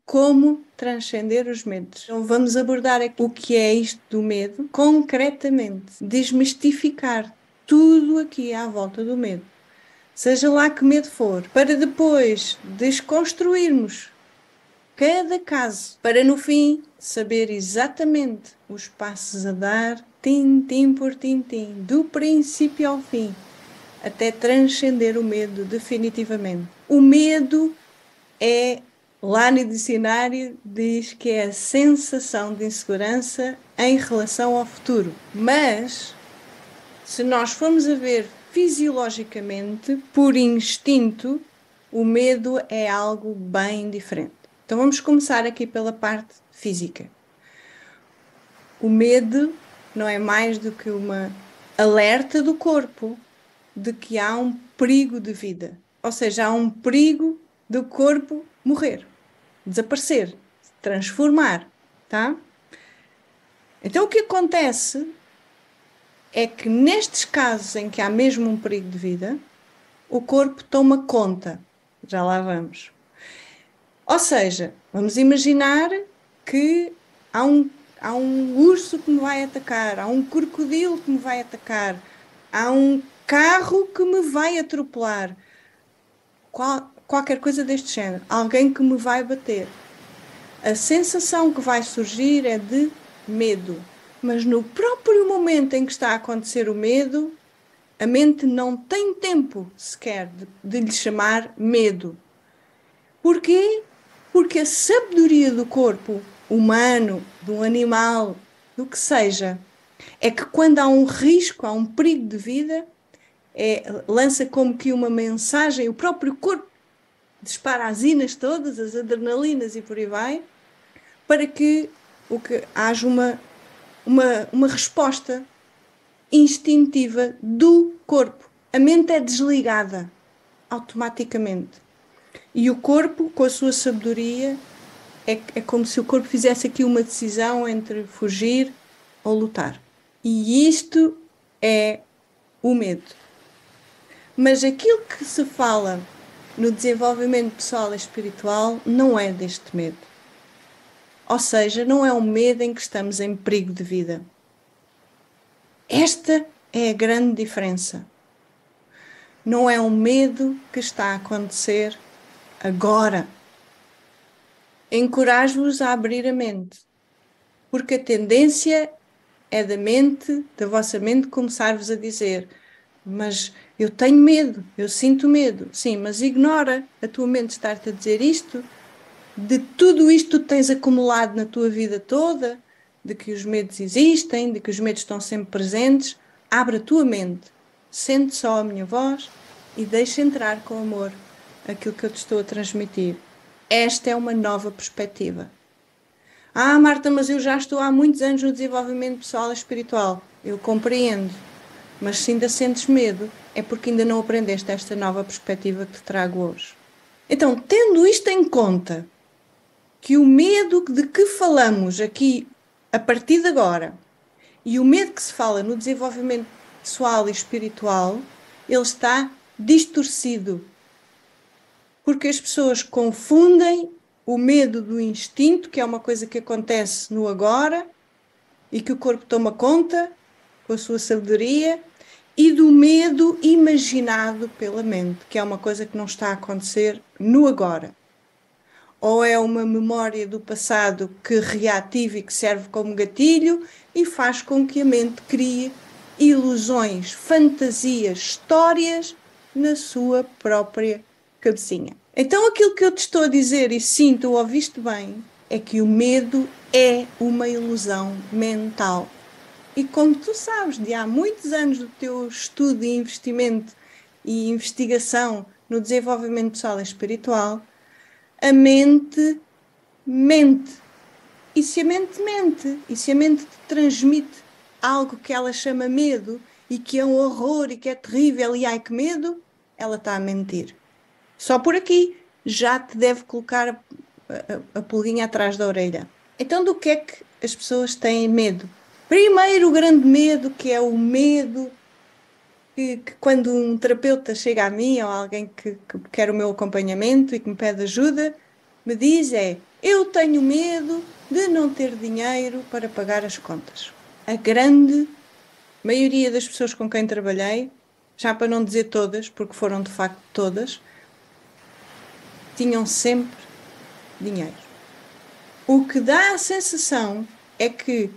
como transcender os medos. Então vamos abordar aqui o que é isto do medo, concretamente, desmistificar tudo aqui à volta do medo. Seja lá que medo for, para depois desconstruirmos cada caso, para no fim saber exatamente os passos a dar, tintim por tintim, do princípio ao fim, até transcender o medo definitivamente. O medo é, lá no dicionário, diz que é a sensação de insegurança em relação ao futuro. Mas, se nós formos a ver fisiologicamente, por instinto, o medo é algo bem diferente. Então vamos começar aqui pela parte física. O medo não é mais do que uma alerta do corpo de que há um perigo de vida. Ou seja, há um perigo do corpo morrer, desaparecer, transformar, tá? Então o que acontece é que nestes casos em que há mesmo um perigo de vida, o corpo toma conta. Já lá vamos. Ou seja, vamos imaginar que há um urso que me vai atacar, há um crocodilo que me vai atacar, há um carro que me vai atropelar, qualquer coisa deste género, alguém que me vai bater. A sensação que vai surgir é de medo, mas no próprio momento em que está a acontecer o medo, a mente não tem tempo sequer de lhe chamar medo. Porquê? Porque a sabedoria do corpo humano, do animal, do que seja, é que quando há um risco, há um perigo de vida, lança como que uma mensagem, o próprio corpo dispara as inas todas, as adrenalinas e por aí vai, para que haja uma resposta instintiva do corpo. A mente é desligada automaticamente. E o corpo, com a sua sabedoria, é como se o corpo fizesse aqui uma decisão entre fugir ou lutar. E isto é o medo. Mas aquilo que se fala no desenvolvimento pessoal e espiritual não é deste medo. Ou seja, não é um medo em que estamos em perigo de vida. Esta é a grande diferença. Não é um medo que está a acontecer agora. Encorajo-vos a abrir a mente, porque a tendência é da vossa mente, começar-vos a dizer: mas eu tenho medo, eu sinto medo. Sim, mas ignora a tua mente estar-te a dizer isto, de tudo isto que tu tens acumulado na tua vida toda, de que os medos existem, de que os medos estão sempre presentes. Abre a tua mente, sente só a minha voz e deixa entrar com amor aquilo que eu te estou a transmitir. Esta é uma nova perspectiva. Ah, Marta, mas eu já estou há muitos anos no desenvolvimento pessoal e espiritual. Eu compreendo. Mas se ainda sentes medo, é porque ainda não aprendeste esta nova perspectiva que te trago hoje. Então, tendo isto em conta, que o medo de que falamos aqui a partir de agora e o medo que se fala no desenvolvimento pessoal e espiritual, ele está distorcido. Porque as pessoas confundem o medo do instinto, que é uma coisa que acontece no agora e que o corpo toma conta com a sua sabedoria, e do medo imaginado pela mente, que é uma coisa que não está a acontecer no agora. Ou é uma memória do passado que reativa e que serve como gatilho e faz com que a mente crie ilusões, fantasias, histórias na sua própria cabecinha. Então aquilo que eu te estou a dizer, e sinto, ouviste bem, é que o medo é uma ilusão mental. E como tu sabes, de há muitos anos do teu estudo e investimento e investigação no desenvolvimento pessoal e espiritual, a mente mente. E se a mente mente, e se a mente te transmite algo que ela chama medo, e que é um horror, e que é terrível, e ai que medo, ela está a mentir. Só por aqui já te deve colocar a pulguinha atrás da orelha. Então do que é que as pessoas têm medo? Primeiro, o grande medo, que é o medo que quando um terapeuta chega a mim, ou alguém que quer o meu acompanhamento e que me pede ajuda, me diz é: eu tenho medo de não ter dinheiro para pagar as contas. A grande maioria das pessoas com quem trabalhei, já para não dizer todas, porque foram de facto todas, tinham sempre dinheiro. O que dá a sensação é que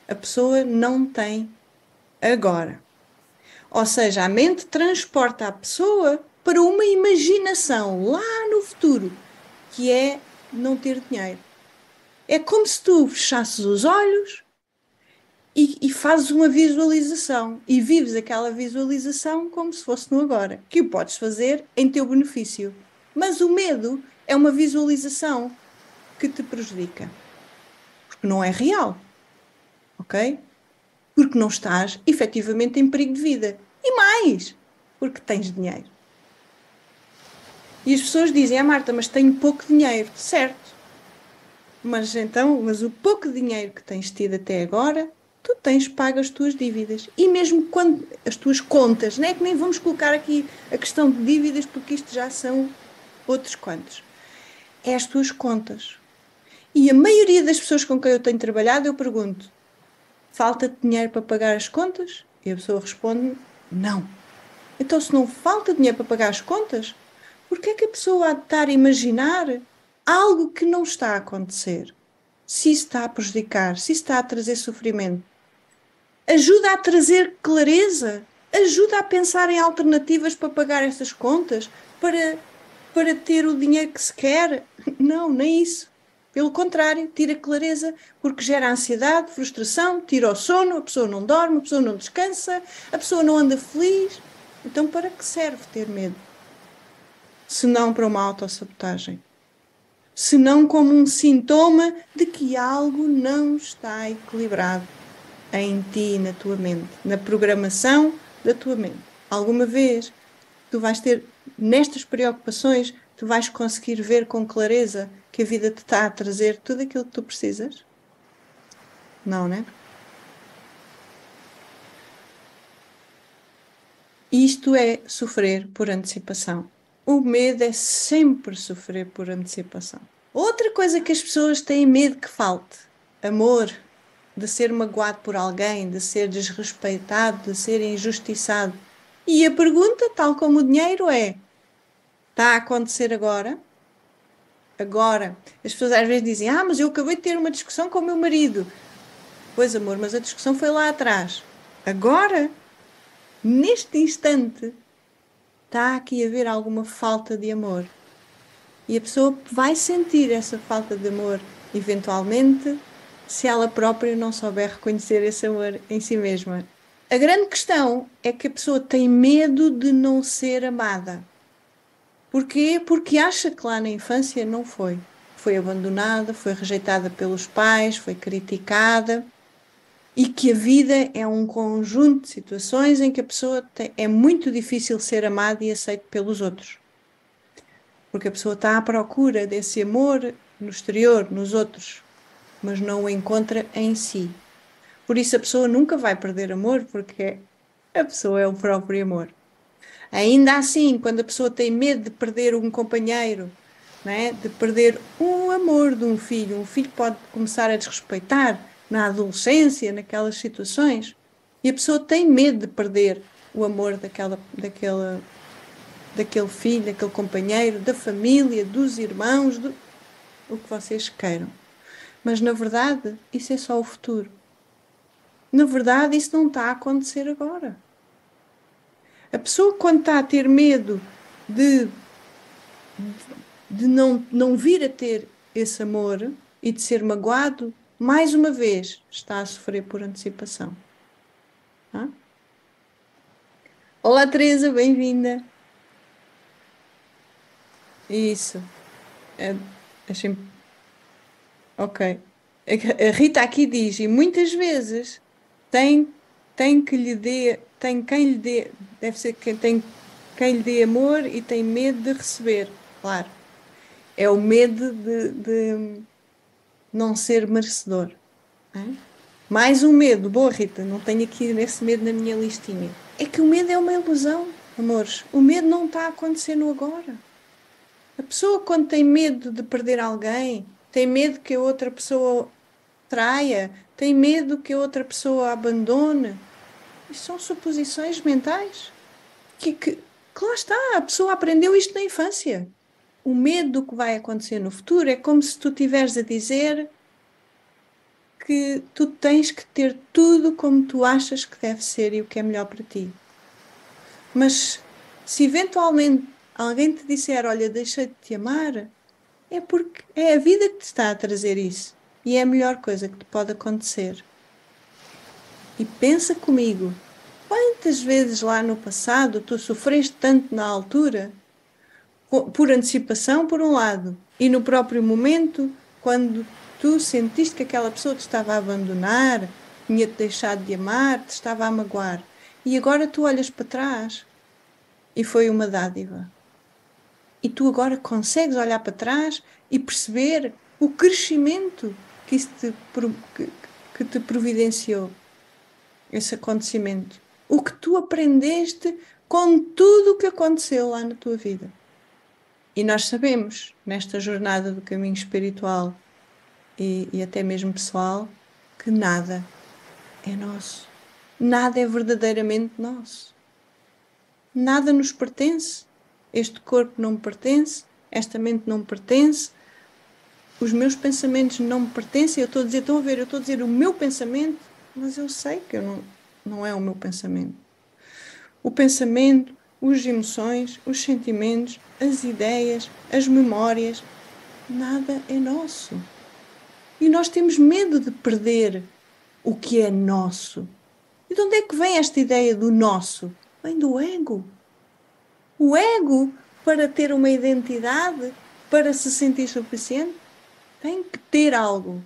a pessoa não tem agora. Ou seja, a mente transporta a pessoa para uma imaginação lá no futuro, que é não ter dinheiro. É como se tu fechasses os olhos e fazes uma visualização e vives aquela visualização como se fosse no agora, que o podes fazer em teu benefício. Mas o medo é uma visualização que te prejudica, porque não é real, ok? Porque não estás efetivamente em perigo de vida. E mais, porque tens dinheiro. E as pessoas dizem: Marta, mas tenho pouco dinheiro. Certo. Mas o pouco dinheiro que tens tido até agora, tu tens pago as tuas dívidas. E mesmo quando as tuas contas, não é que nem vamos colocar aqui a questão de dívidas, porque isto já são outros quantos. É as tuas contas. E a maioria das pessoas com quem eu tenho trabalhado, eu pergunto: falta-te dinheiro para pagar as contas? E a pessoa responde: não. Então, se não falta dinheiro para pagar as contas, por que é que a pessoa há de estar a imaginar algo que não está a acontecer? Se isso está a prejudicar, se isso está a trazer sofrimento, ajuda a trazer clareza, ajuda a pensar em alternativas para pagar essas contas, para ter o dinheiro que se quer. Não, nem isso. Pelo contrário, tira clareza, porque gera ansiedade, frustração, tira o sono, a pessoa não dorme, a pessoa não descansa, a pessoa não anda feliz. Então, para que serve ter medo? Se não para uma autossabotagem. Se não como um sintoma de que algo não está equilibrado em ti, na tua mente, na programação da tua mente. Alguma vez tu vais ter, nestas preocupações, tu vais conseguir ver com clareza que a vida te está a trazer tudo aquilo que tu precisas? Não, né? Isto é sofrer por antecipação. O medo é sempre sofrer por antecipação. Outra coisa que as pessoas têm medo que falte: amor, de ser magoado por alguém, de ser desrespeitado, de ser injustiçado. E a pergunta, tal como o dinheiro, é: está a acontecer agora? Agora. As pessoas às vezes dizem: mas eu acabei de ter uma discussão com o meu marido. Pois, amor, mas a discussão foi lá atrás. Agora, neste instante, está aqui a haver alguma falta de amor. E a pessoa vai sentir essa falta de amor, eventualmente, se ela própria não souber reconhecer esse amor em si mesma. A grande questão é que a pessoa tem medo de não ser amada. Porquê? Porque acha que lá na infância não foi. Foi abandonada, foi rejeitada pelos pais, foi criticada. E que a vida é um conjunto de situações em que a pessoa é muito difícil ser amada e aceita pelos outros. Porque a pessoa está à procura desse amor no exterior, nos outros, mas não o encontra em si. Por isso a pessoa nunca vai perder amor, porque a pessoa é o próprio amor. Ainda assim, quando a pessoa tem medo de perder um companheiro, né, de perder o amor de um filho pode começar a desrespeitar na adolescência, naquelas situações, e a pessoa tem medo de perder o amor daquele filho, daquele companheiro, da família, dos irmãos, o que vocês queiram. Mas, na verdade, isso é só o futuro. Na verdade, isso não está a acontecer agora. A pessoa, quando está a ter medo de não vir a ter esse amor e de ser magoado, mais uma vez está a sofrer por antecipação. Tá? Olá, Teresa, bem-vinda. Isso. Achei... Ok. A Rita aqui diz: e muitas vezes tem que lhe dê, tem quem lhe dê, deve ser quem lhe dê amor e tem medo de receber. Claro. É o medo de não ser merecedor. Hein? Mais um medo. Boa, Rita, não tenho aqui esse medo na minha listinha. É que o medo é uma ilusão, amores. O medo não está a acontecer no agora. A pessoa, quando tem medo de perder alguém, tem medo que a outra pessoa traia, tem medo que a outra pessoa a abandone. Isto são suposições mentais que lá está, a pessoa aprendeu isto na infância. O medo do que vai acontecer no futuro é como se tu estiveres a dizer que tu tens que ter tudo como tu achas que deve ser e o que é melhor para ti. Mas se eventualmente alguém te disser, olha, deixei de te amar, é porque é a vida que te está a trazer isso. E é a melhor coisa que te pode acontecer. E pensa comigo, quantas vezes lá no passado tu sofreste tanto na altura, por antecipação, por um lado, e no próprio momento, quando tu sentiste que aquela pessoa te estava a abandonar, tinha-te deixado de amar, te estava a magoar. E agora tu olhas para trás e foi uma dádiva. E tu agora consegues olhar para trás e perceber o crescimento que isso que te providenciou, esse acontecimento. O que tu aprendeste com tudo o que aconteceu lá na tua vida. E nós sabemos, nesta jornada do caminho espiritual e até mesmo pessoal, que nada é nosso. Nada é verdadeiramente nosso. Nada nos pertence. Este corpo não me pertence, esta mente não me pertence, os meus pensamentos não me pertencem. Eu estou a dizer, estão a ver, eu estou a dizer o meu pensamento, mas eu sei que não é o meu pensamento. O pensamento, as emoções, os sentimentos, as ideias, as memórias, nada é nosso. E nós temos medo de perder o que é nosso. E de onde é que vem esta ideia do nosso? Vem do ego. O ego, para ter uma identidade, para se sentir suficiente, tem que ter algo.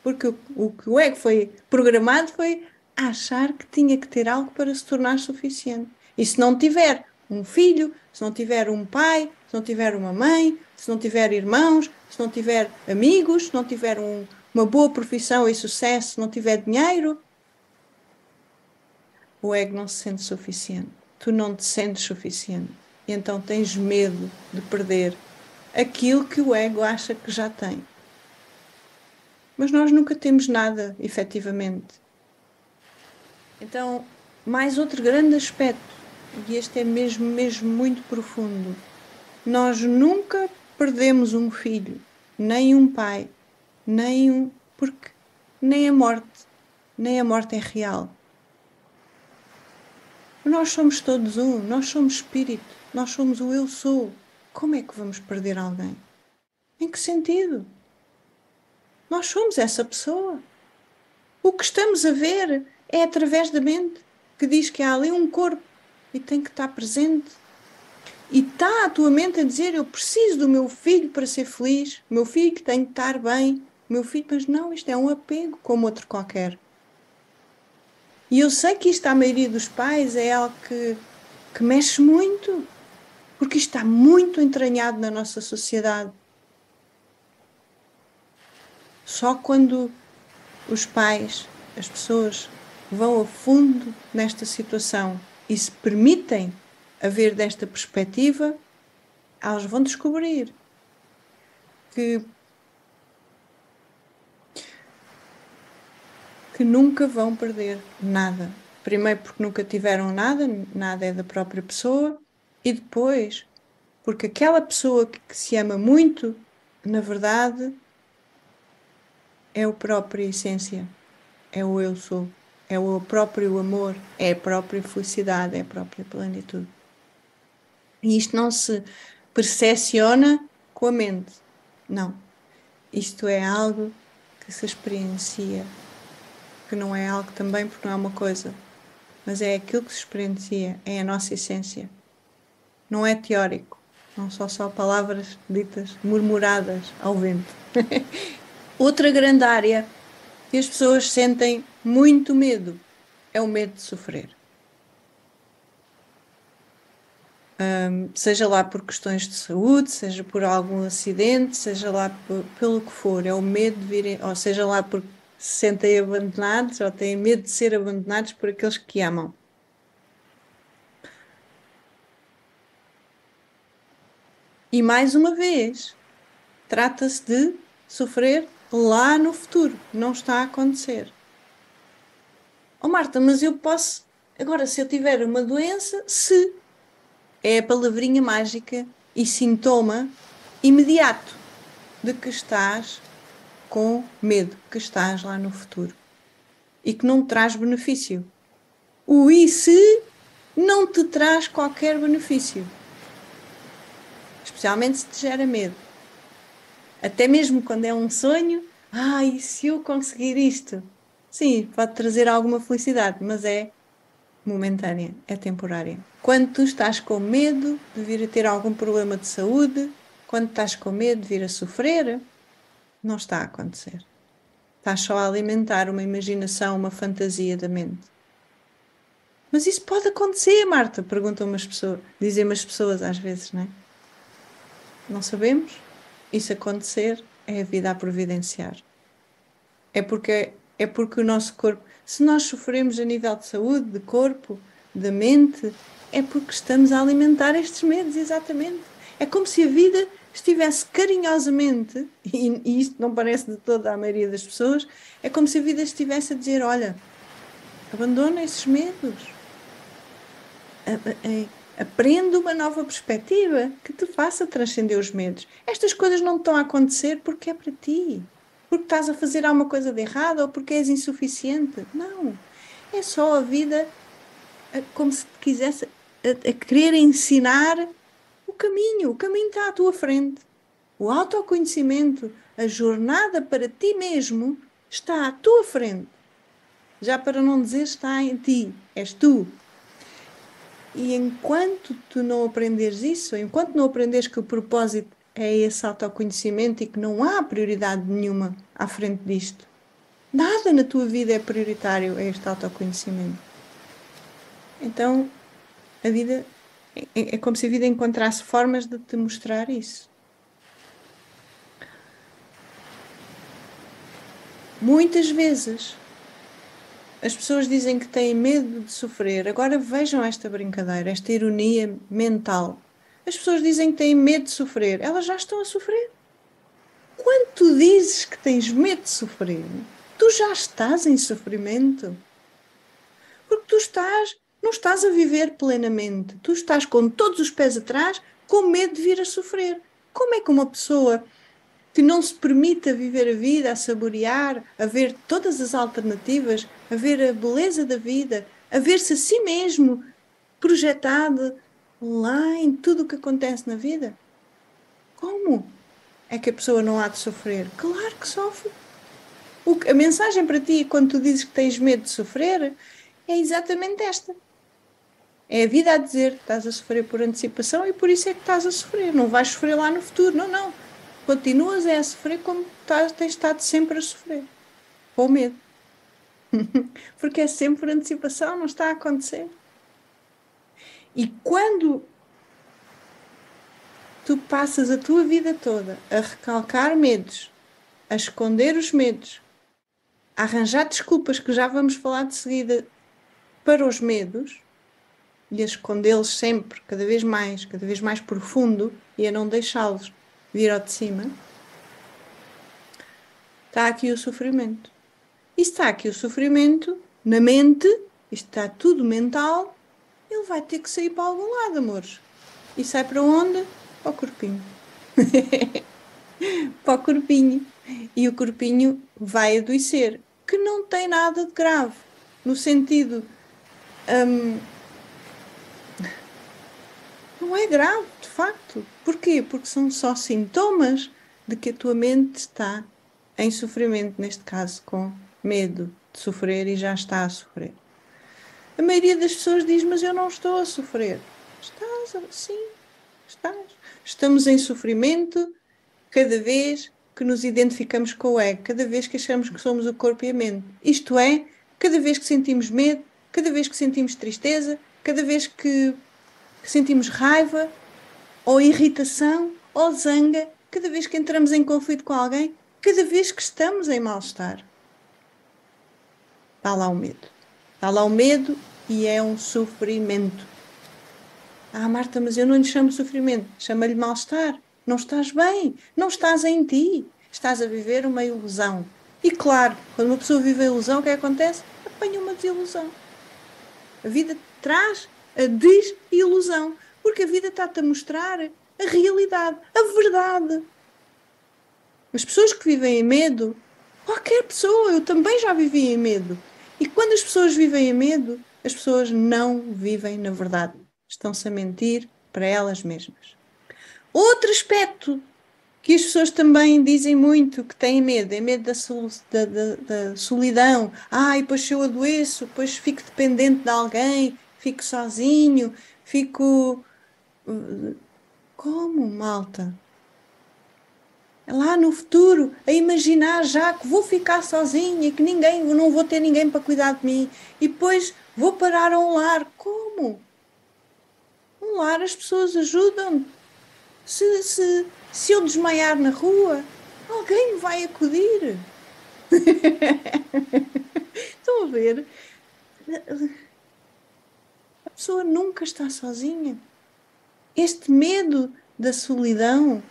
Porque o que o ego foi programado foi achar que tinha que ter algo para se tornar suficiente. E se não tiver um filho, se não tiver um pai, se não tiver uma mãe, se não tiver irmãos, se não tiver amigos, se não tiver uma boa profissão e sucesso, se não tiver dinheiro, o ego não se sente suficiente. Tu não te sentes suficiente. E então tens medo de perder aquilo que o ego acha que já tem. Mas nós nunca temos nada, efetivamente. Então, mais outro grande aspecto, e este é mesmo muito profundo. Nós nunca perdemos um filho, nem um pai, porque nem a morte é real. Nós somos todos um, nós somos espírito, nós somos o eu sou. Como é que vamos perder alguém? Em que sentido? Nós somos essa pessoa. O que estamos a ver é através da mente, que diz que há ali um corpo e tem que estar presente. E está a tua mente a dizer, eu preciso do meu filho para ser feliz, o meu filho tem que estar bem, o meu filho, mas não, isto é um apego como outro qualquer. E eu sei que isto, à maioria dos pais, é algo que mexe muito, porque isto está muito entranhado na nossa sociedade. Só quando os pais, as pessoas, vão a fundo nesta situação e se permitem a ver desta perspectiva, elas vão descobrir que nunca vão perder nada. Primeiro porque nunca tiveram nada, nada é da própria pessoa, e depois porque aquela pessoa que se ama muito, na verdade, é a própria essência, é o eu sou, é o próprio amor, é a própria felicidade, é a própria plenitude. E isto não se percepciona com a mente, não. Isto é algo que se experiencia, que não é algo também porque não é uma coisa, mas é aquilo que se experiencia, é a nossa essência. Não é teórico, não são só palavras ditas, murmuradas ao vento. Outra grande área que as pessoas sentem muito medo é o medo de sofrer. Seja lá por questões de saúde, seja por algum acidente, seja lá pelo que for, é o medo de virem, ou seja lá porque se sentem abandonados ou têm medo de ser abandonados por aqueles que amam. E mais uma vez, trata-se de sofrer lá no futuro. Não está a acontecer. Oh Marta, mas eu posso... Agora, se eu tiver uma doença, se é a palavrinha mágica e sintoma imediato de que estás com medo, que estás lá no futuro e que não te traz benefício. O e se não te traz qualquer benefício, especialmente se te gera medo. Até mesmo quando é um sonho, e se eu conseguir isto? Sim, pode trazer alguma felicidade, mas é momentânea, é temporária. Quando tu estás com medo de vir a ter algum problema de saúde, quando estás com medo de vir a sofrer, não está a acontecer. Estás só a alimentar uma imaginação, uma fantasia da mente. Mas isso pode acontecer, Marta? Perguntam-me as pessoas, dizem-me as pessoas às vezes, não é? Não sabemos. Isso acontecer é a vida a providenciar. É porque o nosso corpo, se nós sofremos a nível de saúde, de corpo, da mente, é porque estamos a alimentar estes medos, exatamente. É como se a vida estivesse carinhosamente, e isto não parece de toda a maioria das pessoas, é como se a vida estivesse a dizer: olha, abandona esses medos, aprende uma nova perspectiva que te faça transcender os medos. Estas coisas não estão a acontecer porque é para ti, porque estás a fazer alguma coisa de errado ou porque és insuficiente. Não, é só a vida como se te quisesse a querer ensinar o caminho está à tua frente. O autoconhecimento, a jornada para ti mesmo está à tua frente. Já para não dizer está em ti, és tu. E enquanto tu não aprenderes isso, enquanto não aprenderes que o propósito é esse autoconhecimento e que não há prioridade nenhuma à frente disto, nada na tua vida é prioritário a este autoconhecimento. Então, a vida é como se a vida encontrasse formas de te mostrar isso. Muitas vezes as pessoas dizem que têm medo de sofrer. Agora vejam esta brincadeira, esta ironia mental. As pessoas dizem que têm medo de sofrer. Elas já estão a sofrer. Quando tu dizes que tens medo de sofrer, tu já estás em sofrimento. Porque tu não estás a viver plenamente. Tu estás com todos os pés atrás, com medo de vir a sofrer. Como é que uma pessoa que não se permite a viver a vida, a saborear, a ver todas as alternativas, a ver a beleza da vida, a ver-se a si mesmo projetado lá em tudo o que acontece na vida? Como é que a pessoa não há de sofrer? Claro que sofre. A mensagem para ti, quando tu dizes que tens medo de sofrer, é exatamente esta. É a vida a dizer que estás a sofrer por antecipação e por isso é que estás a sofrer. Não vais sofrer lá no futuro, não, não. Continuas a sofrer como tens estado sempre a sofrer. Com medo. Porque é sempre por antecipação, não está a acontecer. E quando tu passas a tua vida toda a recalcar medos, a esconder os medos, a arranjar desculpas, que já vamos falar de seguida, para os medos, e a escondê-los sempre, cada vez mais profundo, e a não deixá-los vir ao de cima, está aqui o sofrimento. E está aqui o sofrimento na mente, isto está tudo mental, ele vai ter que sair para algum lado, amores. E sai para onde? Para o corpinho. Para o corpinho. E o corpinho vai adoecer, que não tem nada de grave, no sentido... não é grave, de facto. Porquê? Porque são só sintomas de que a tua mente está em sofrimento, neste caso, com medo de sofrer e já está a sofrer. A maioria das pessoas diz: mas eu não estou a sofrer. Estás, sim, estás. Estamos em sofrimento cada vez que nos identificamos com o ego, cada vez que achamos que somos o corpo e a mente. Isto é, cada vez que sentimos medo, cada vez que sentimos tristeza, cada vez que sentimos raiva, ou irritação, ou zanga, cada vez que entramos em conflito com alguém, cada vez que estamos em mal-estar. Está lá o medo. Está lá o medo e é um sofrimento. Marta, mas eu não lhe chamo sofrimento, chamo-lhe mal-estar. Não estás bem, não estás em ti, estás a viver uma ilusão. E claro, quando uma pessoa vive a ilusão, o que acontece? Apanha uma desilusão. A vida traz a desilusão, porque a vida está-te a mostrar a realidade, a verdade. As pessoas que vivem em medo, qualquer pessoa, eu também já vivi em medo. E quando as pessoas vivem em medo, as pessoas não vivem na verdade. Estão-se a mentir para elas mesmas. Outro aspecto que as pessoas também dizem muito que têm medo, é medo da solidão. Ai, depois se eu adoeço, depois fico dependente de alguém, fico sozinho, fico... Como, malta? Lá no futuro, a imaginar já que vou ficar sozinha, que ninguém, não vou ter ninguém para cuidar de mim, e depois vou parar a um lar. Como? Um lar as pessoas ajudam. Se eu desmaiar na rua, alguém me vai acudir. Estão a ver? A pessoa nunca está sozinha. Este medo da solidão,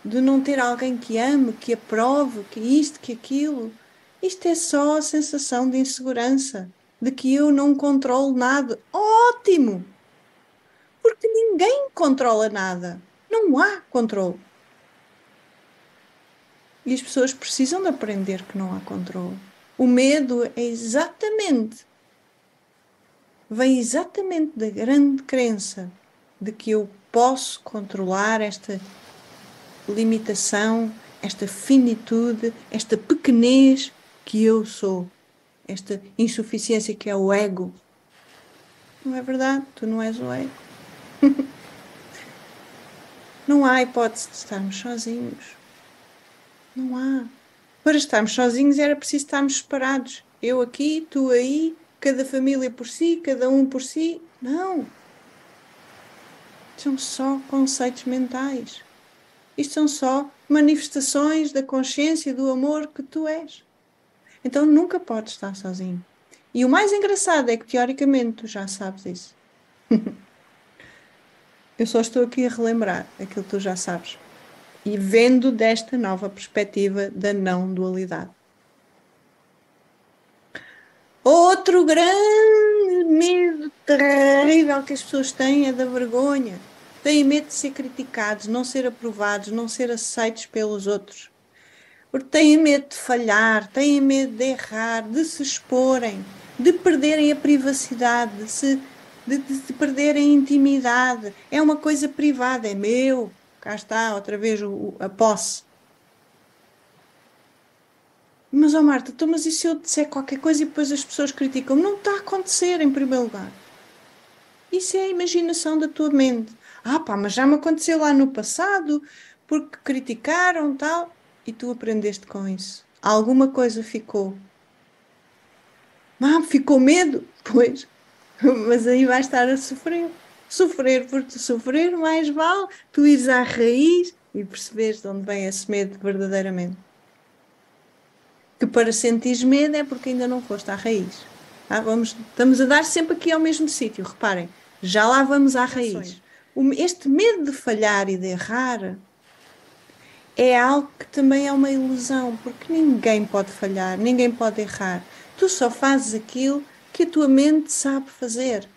de não ter alguém que ame, que aprove, que isto, que aquilo, isto é só a sensação de insegurança, de que eu não controlo nada. Ótimo! Porque ninguém controla nada. Não há controle. E as pessoas precisam de aprender que não há controle. O medo vem exatamente da grande crença de que eu posso controlar esta limitação, esta finitude, esta pequenez que eu sou, esta insuficiência que é o ego. Não é verdade? Tu não és o ego. Não há hipótese de estarmos sozinhos. Não há. Para estarmos sozinhos era preciso estarmos separados. Eu aqui, tu aí, cada família por si, cada um por si. Não. São só conceitos mentais. Isto são só manifestações da consciência do amor que tu és. Então nunca podes estar sozinho. E o mais engraçado é que, teoricamente, tu já sabes isso. Eu só estou aqui a relembrar aquilo que tu já sabes. E vendo desta nova perspectiva da não dualidade. Outro grande medo terrível que as pessoas têm é da vergonha. Têm medo de ser criticados, não ser aprovados, não ser aceitos pelos outros. Porque têm medo de falhar, têm medo de errar, de se exporem, de perderem a privacidade, de perderem a intimidade. É uma coisa privada, é meu. Cá está, outra vez, a posse. Mas, ó Marta, então, mas e se eu disser qualquer coisa e depois as pessoas criticam? Não está a acontecer, em primeiro lugar. Isso é a imaginação da tua mente. Ah, pá, mas já me aconteceu lá no passado, porque criticaram tal, e tu aprendeste com isso. Alguma coisa ficou. Ah, ficou medo? Pois, mas aí vais estar a sofrer. Sofrer por te sofrer, mais vale tu ires à raiz e perceberes de onde vem esse medo verdadeiramente. Que para sentires medo é porque ainda não foste à raiz. Ah, estamos a dar sempre aqui ao mesmo sítio, reparem, já lá vamos à raiz. Este medo de falhar e de errar é algo que também é uma ilusão, porque ninguém pode falhar, ninguém pode errar. Tu só fazes aquilo que a tua mente sabe fazer.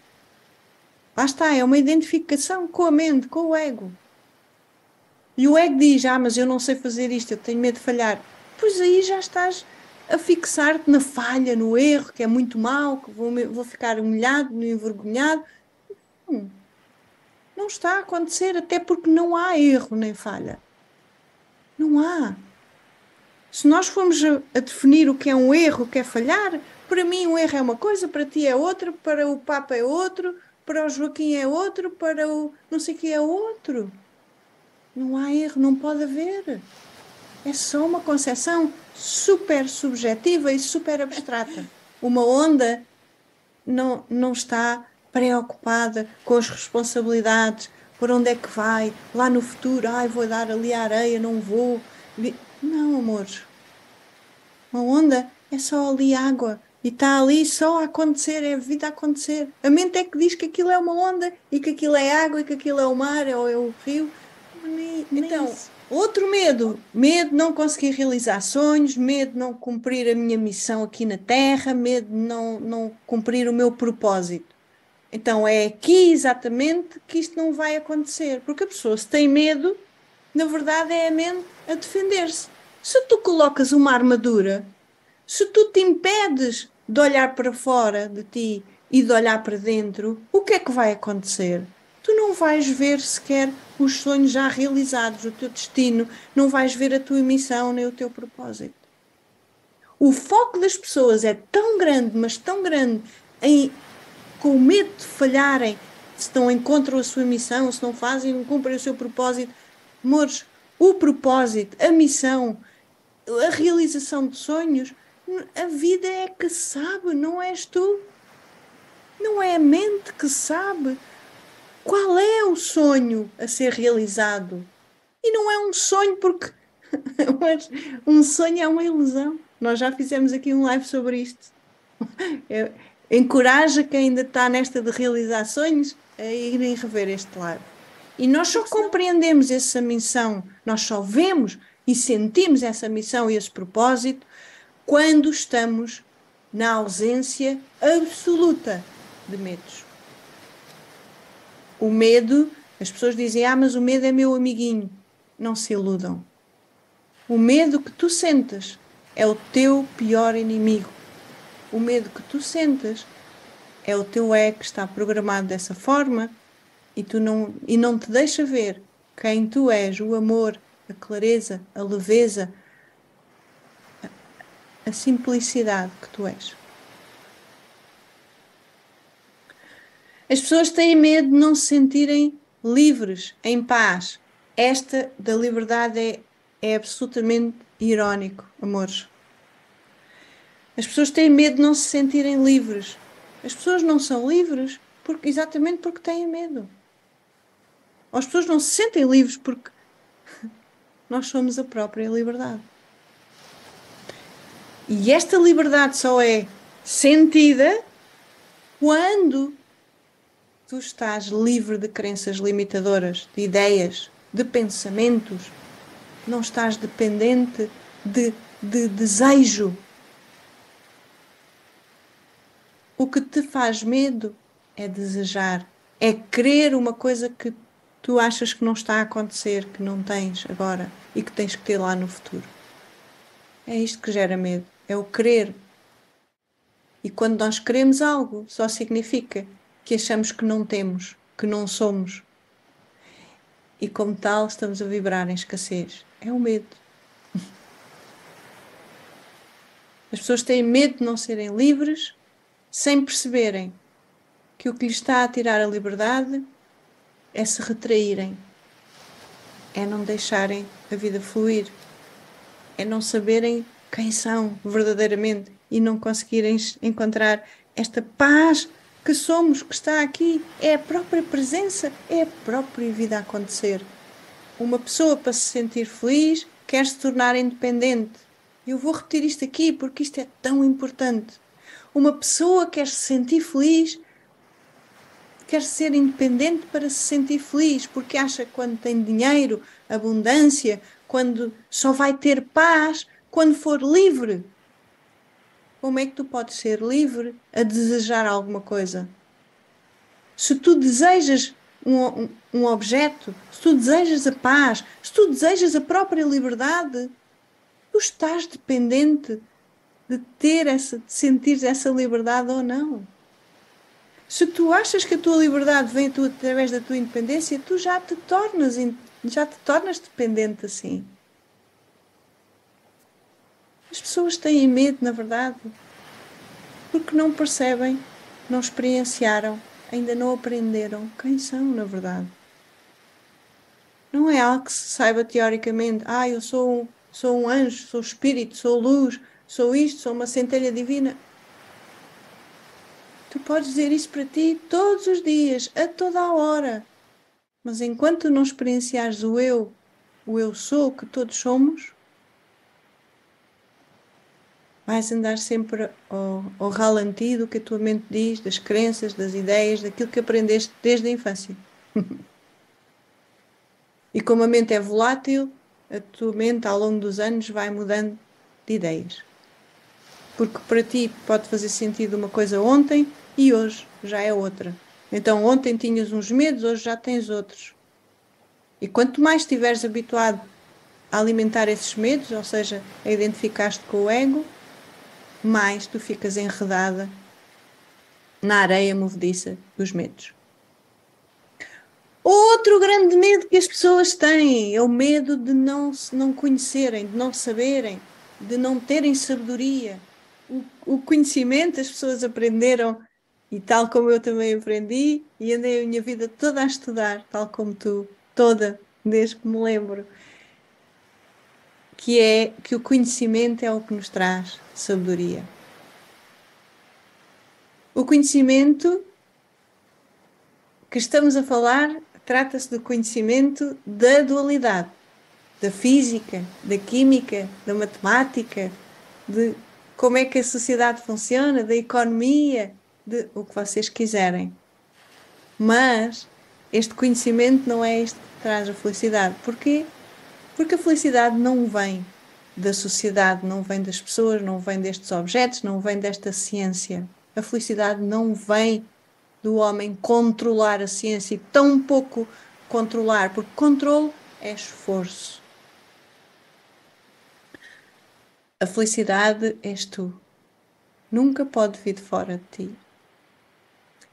Lá está, é uma identificação com a mente, com o ego. E o ego diz, mas eu não sei fazer isto, eu tenho medo de falhar. Pois aí já estás a fixar-te na falha, no erro, que é muito mau, que vou ficar humilhado, envergonhado. Não, não está a acontecer, até porque não há erro nem falha. Não há. Se nós formos a definir o que é um erro, o que é falhar, para mim um erro é uma coisa, para ti é outra, para o Papa é outro, para o Joaquim é outro, para o não sei o que é outro. Não há erro, não pode haver. É só uma concepção super subjetiva e super abstrata. Uma onda não está preocupada com as responsabilidades, por onde é que vai, lá no futuro, vou dar ali a areia, não vou. Não, amores. Uma onda é só ali água e está ali só a acontecer, é a vida a acontecer. A mente é que diz que aquilo é uma onda e que aquilo é água e que aquilo é o mar ou é o rio. Não Então, outro medo, medo de não conseguir realizar sonhos, medo de não cumprir a minha missão aqui na Terra, medo de não cumprir o meu propósito. Então, é aqui exatamente que isto não vai acontecer, porque a pessoa, se tem medo, na verdade é a mente a defender-se. Se tu colocas uma armadura, se tu te impedes de olhar para fora de ti e de olhar para dentro, o que é que vai acontecer? Tu não vais ver sequer os sonhos já realizados, o teu destino, não vais ver a tua missão nem o teu propósito. O foco das pessoas é tão grande, mas tão grande, com medo de falharem, se não encontram a sua missão, se não fazem, não cumprem o seu propósito. Amores, o propósito, a missão, a realização de sonhos, a vida é que sabe, não és tu. Não é a mente que sabe qual é o sonho a ser realizado. E não é um sonho porque um sonho é uma ilusão. Nós já fizemos aqui um live sobre isto. Encoraja quem ainda está nesta de realizar sonhos a irem rever este live. E nós só compreendemos essa missão, nós só vemos e sentimos essa missão e esse propósito quando estamos na ausência absoluta de medos. O medo, as pessoas dizem, mas o medo é meu amiguinho. Não se iludam. O medo que tu sentes é o teu pior inimigo. O medo que tu sentes é o teu ego que está programado dessa forma e não te deixa ver quem tu és, o amor, a clareza, a leveza, a simplicidade que tu és. As pessoas têm medo de não se sentirem livres, em paz. Esta da liberdade é absolutamente irónico, amores. As pessoas têm medo de não se sentirem livres. As pessoas não são livres exatamente porque têm medo. As pessoas não se sentem livres porque nós somos a própria liberdade. E esta liberdade só é sentida quando tu estás livre de crenças limitadoras, de ideias, de pensamentos. Não estás dependente de desejo. O que te faz medo é desejar, é querer uma coisa que tu achas que não está a acontecer, que não tens agora e que tens que ter lá no futuro. É isto que gera medo, é o querer. E quando nós queremos algo, só significa que achamos que não temos, que não somos. E como tal, estamos a vibrar em escassez. É o medo. As pessoas têm medo de não serem livres, sem perceberem que o que lhes está a tirar a liberdade é se retraírem, é não deixarem a vida fluir, é não saberem quem são verdadeiramente e não conseguirem encontrar esta paz que somos, que está aqui. É a própria presença, é a própria vida a acontecer. Uma pessoa, para se sentir feliz, quer se tornar independente. Eu vou repetir isto aqui porque isto é tão importante. Uma pessoa quer se sentir feliz, quer ser independente para se sentir feliz, porque acha que quando tem dinheiro, abundância, quando só vai ter paz, quando for livre. Como é que tu podes ser livre a desejar alguma coisa? Se tu desejas um objeto, se tu desejas a paz, se tu desejas a própria liberdade, tu estás dependente de de sentir essa liberdade ou não. Se tu achas que a tua liberdade vem através da tua independência, tu já te tornas dependente assim. As pessoas têm medo, na verdade, porque não percebem, não experienciaram, ainda não aprenderam quem são, na verdade. Não é algo que se saiba teoricamente. Eu sou um anjo, sou espírito, sou luz, sou isto, sou uma centelha divina. Tu podes dizer isso para ti todos os dias, a toda a hora. Mas enquanto tu não experienciares o eu sou, que todos somos, vais andar sempre ao ralenti do que a tua mente diz, das crenças, das ideias, daquilo que aprendeste desde a infância. E como a mente é volátil, a tua mente ao longo dos anos vai mudando de ideias. Porque para ti pode fazer sentido uma coisa ontem e hoje já é outra. Então ontem tinhas uns medos, hoje já tens outros. E quanto mais estiveres habituado a alimentar esses medos, ou seja, a identificar-te com o ego, mais tu ficas enredada na areia movediça dos medos. Outro grande medo que as pessoas têm é o medo de não conhecerem, de não saberem, de não terem sabedoria. O conhecimento as pessoas aprenderam, e tal como eu também aprendi, e andei a minha vida toda a estudar, tal como tu, toda, desde que me lembro, que é que o conhecimento é o que nos traz sabedoria. O conhecimento que estamos a falar trata-se do conhecimento da dualidade, da física, da química, da matemática, de como é que a sociedade funciona, da economia, de o que vocês quiserem. Mas este conhecimento não é este que traz a felicidade. Porquê? Porque a felicidade não vem da sociedade, não vem das pessoas, não vem destes objetos, não vem desta ciência. A felicidade não vem do homem controlar a ciência e tão pouco controlar, porque controle é esforço. A felicidade és tu. Nunca pode vir de fora de ti.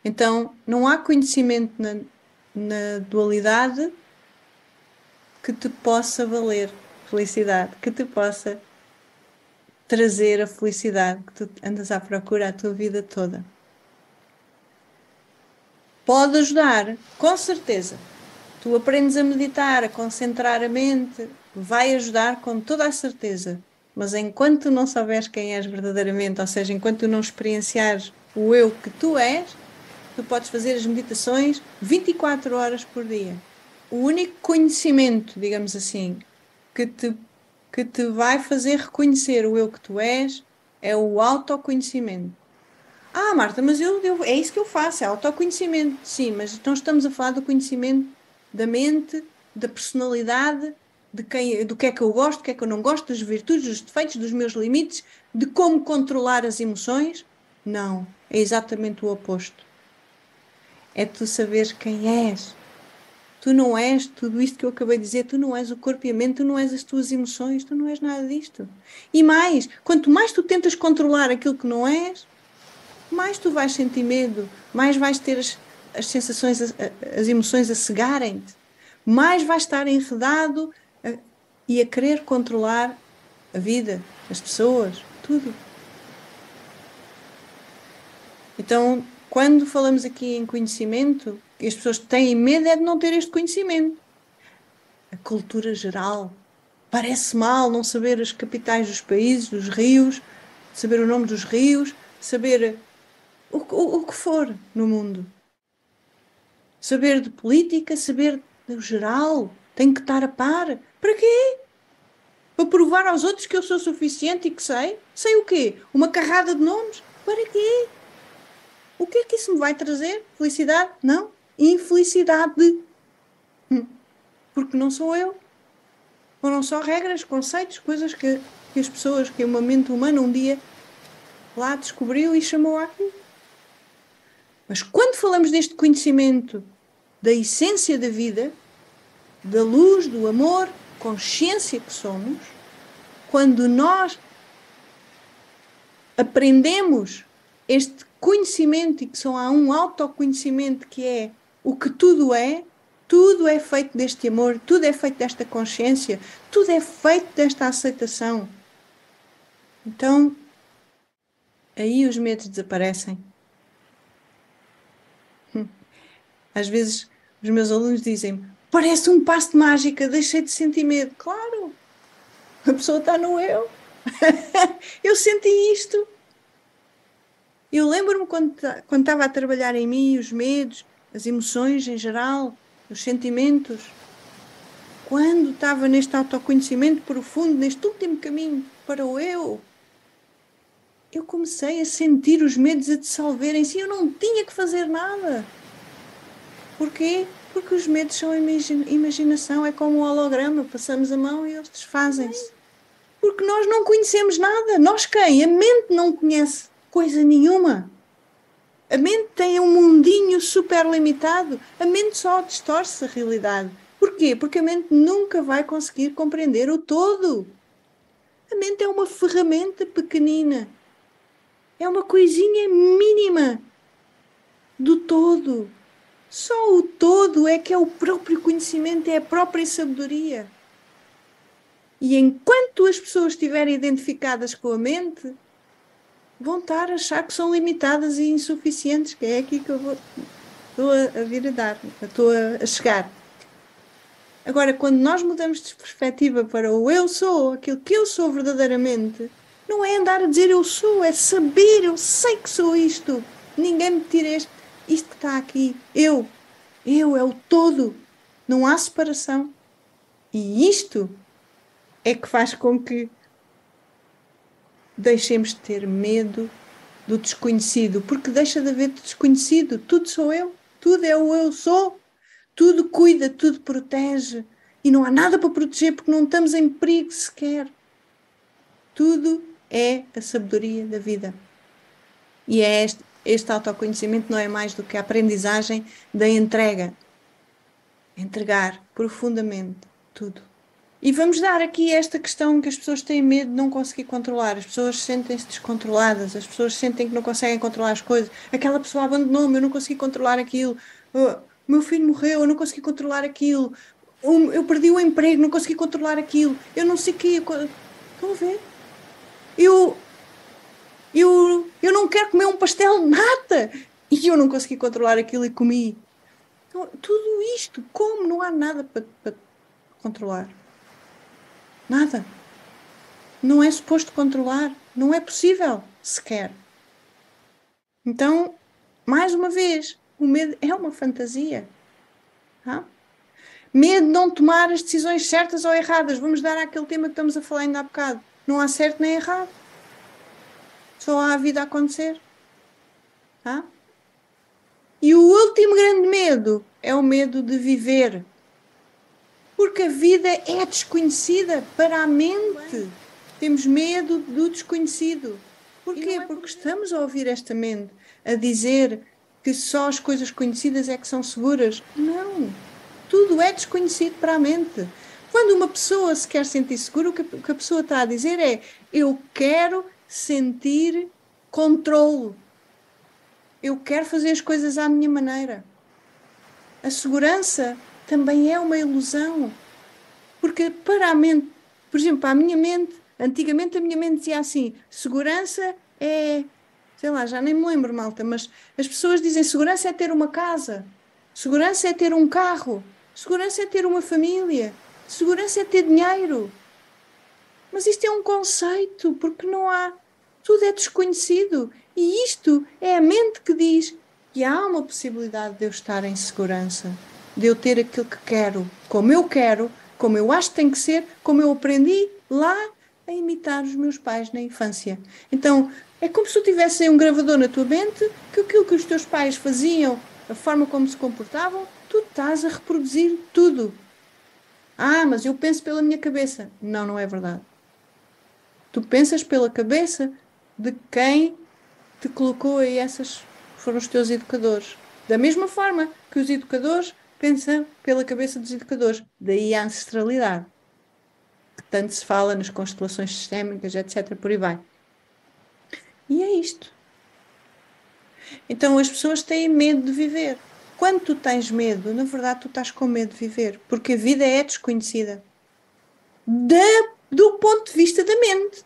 Então, não há conhecimento na dualidade que te possa valer felicidade, que te possa trazer a felicidade que tu andas à procura a tua vida toda. Pode ajudar, com certeza. Tu aprendes a meditar, a concentrar a mente, vai ajudar com toda a certeza. Mas enquanto tu não souberes quem és verdadeiramente, ou seja, enquanto tu não experienciares o eu que tu és, tu podes fazer as meditações 24 horas por dia. O único conhecimento, digamos assim, que te vai fazer reconhecer o eu que tu és é o autoconhecimento. Ah, Marta, mas é isso que eu faço, é autoconhecimento. Sim, mas não estamos a falar do conhecimento da mente, da personalidade, do que é que eu gosto, do que é que eu não gosto, das virtudes, dos defeitos, dos meus limites, de como controlar as emoções. Não, é exatamente o oposto. É tu saberes quem és. Tu não és tudo isto que eu acabei de dizer, tu não és o corpo e a mente, tu não és as tuas emoções, tu não és nada disto. E mais, quanto mais tu tentas controlar aquilo que não és, mais tu vais sentir medo, mais vais ter as sensações, as emoções a cegarem-te, mais vais estar enredado e a querer controlar a vida, as pessoas, tudo. Então, quando falamos aqui em conhecimento, as pessoas têm medo é de não ter este conhecimento. A cultura geral. Parece mal não saber as capitais dos países, dos rios, saber o nome dos rios, saber o que for no mundo. Saber de política, saber do geral. Tenho que estar a par. Para quê? Para provar aos outros que eu sou suficiente e que sei? Sei o quê? Uma carrada de nomes? Para quê? O que é que isso me vai trazer? Felicidade? Não. Infelicidade. Porque não sou eu. Foram só regras, conceitos, coisas que as pessoas, que uma mente humana um dia lá descobriu e chamou aquilo. Mas quando falamos deste conhecimento da essência da vida, da luz, do amor, consciência que somos, quando nós aprendemos este conhecimento e que só há um autoconhecimento que é o que tudo é feito deste amor, tudo é feito desta consciência, tudo é feito desta aceitação. Então, aí os medos desaparecem. Às vezes os meus alunos dizem-me, parece um passo de mágica, deixei de sentir medo. Claro, a pessoa está no eu. Eu senti isto. Eu lembro-me quando estava a trabalhar em mim, os medos, as emoções em geral, os sentimentos. Quando estava neste autoconhecimento profundo, neste último caminho para o eu comecei a sentir os medos a dissolverem-se. Eu não tinha que fazer nada. Porquê? Porque os medos são imaginação, é como um holograma, passamos a mão e eles desfazem-se. Porque nós não conhecemos nada. Nós quem? A mente não conhece coisa nenhuma. A mente tem um mundinho super limitado. A mente só distorce a realidade. Porquê? Porque a mente nunca vai conseguir compreender o todo. A mente é uma ferramenta pequenina. É uma coisinha mínima do todo. Só o todo é que é o próprio conhecimento, é a própria sabedoria. E enquanto as pessoas estiverem identificadas com a mente, vão estar a achar que são limitadas e insuficientes, que é aqui que eu estou a vir a dar, estou a chegar. Agora, quando nós mudamos de perspectiva para o eu sou, aquilo que eu sou verdadeiramente, não é andar a dizer eu sou, é saber, eu sei que sou isto. Ninguém me tira isto que está aqui. Eu é o todo. Não há separação. E isto é que faz com que deixemos de ter medo do desconhecido, porque deixa de haver desconhecido. Tudo sou eu, tudo é o eu sou, tudo cuida, tudo protege. E não há nada para proteger porque não estamos em perigo sequer. Tudo é a sabedoria da vida. E é este autoconhecimento não é mais do que a aprendizagem da entrega. Entregar profundamente tudo. E vamos dar aqui esta questão que as pessoas têm medo de não conseguir controlar. As pessoas sentem-se descontroladas, as pessoas sentem que não conseguem controlar as coisas. Aquela pessoa abandonou-me, eu não consegui controlar aquilo. O meu filho morreu, eu não consegui controlar aquilo. Eu perdi o emprego, não consegui controlar aquilo. Eu não sei o quê. Estão a ver? Eu não quero comer um pastel de nata. E eu não consegui controlar aquilo e comi. Então, tudo isto, como não há nada para controlar? Nada. Não é suposto controlar. Não é possível, sequer. Então, mais uma vez, o medo é uma fantasia. Tá? Medo de não tomar as decisões certas ou erradas. Vamos dar àquele tema que estamos a falar ainda há bocado. Não há certo nem errado. Só há a vida a acontecer. Tá? E o último grande medo é o medo de viver. Porque a vida é desconhecida para a mente. Temos medo do desconhecido. Porquê? Porque estamos a ouvir esta mente a dizer que só as coisas conhecidas é que são seguras. Não. Tudo é desconhecido para a mente. Quando uma pessoa se quer sentir segura, o que a pessoa está a dizer é: eu quero sentir controle. Eu quero fazer as coisas à minha maneira. A segurança também é uma ilusão. Porque para a mente, por exemplo, para a minha mente, antigamente a minha mente dizia assim: segurança é, sei lá, já nem me lembro, malta, mas as pessoas dizem segurança é ter uma casa, segurança é ter um carro, segurança é ter uma família, segurança é ter dinheiro. Mas isto é um conceito, porque não há, tudo é desconhecido. E isto é a mente que diz que há uma possibilidade de eu estar em segurança, de eu ter aquilo que quero, como eu acho que tem que ser, como eu aprendi lá a imitar os meus pais na infância. Então, é como se tu tivesse um gravador na tua mente, que aquilo que os teus pais faziam, a forma como se comportavam, tu estás a reproduzir tudo. Ah, mas eu penso pela minha cabeça. Não, não é verdade. Tu pensas pela cabeça de quem te colocou aí, essas foram os teus educadores. Da mesma forma que os educadores pensam pela cabeça dos educadores. Daí a ancestralidade, que tanto se fala nas constelações sistémicas, etc. Por aí vai. E é isto. Então as pessoas têm medo de viver. Quando tu tens medo, na verdade tu estás com medo de viver, porque a vida é desconhecida. Do ponto de vista da mente.